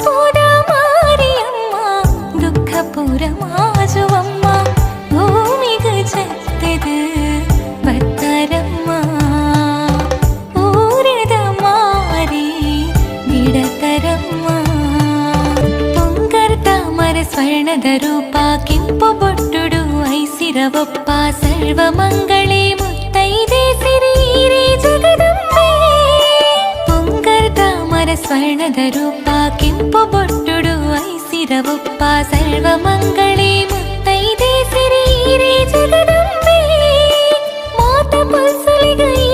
ಪೂದ ಮಾರಿಯಮ್ಮ ದುಃಖಪುರ ಮಾಜುವಮ್ಮ ಭೂಮಿಗೆ ಚತ್ತದು ಬತ್ತರಮ್ಮ ಊರದ ಮಾರಿ ಬಿಡತರಮ್ಮ ಪೊಂಗರ್ತ ಮರ ಸ್ವರ್ಣದ ರೂಪ ಕೆಂಪು ಬೊಟ್ಟುಡು ಐಸಿರವಪ್ಪ ಸರ್ವ ಮಂಗಳೇ ಮುತ್ತೈದೆ ಸಿರಿರೇ ಜಗದಂಬೆ ಪೊಂಗರ್ತ ಮರ ಸ್ವರ್ಣದ ರೂಪ ಕೆಂಪು ಬೊಟ್ಟುಡು ಐಸಿರವಪ್ಪ ಸರ್ವ ಮಂಗಳೇ ಮುತ್ತೈದೆ ಸಿರಿರೇ ಜಗದಂಬೆ ಮಾತ ಪಲ್ಸಲಿಗೈ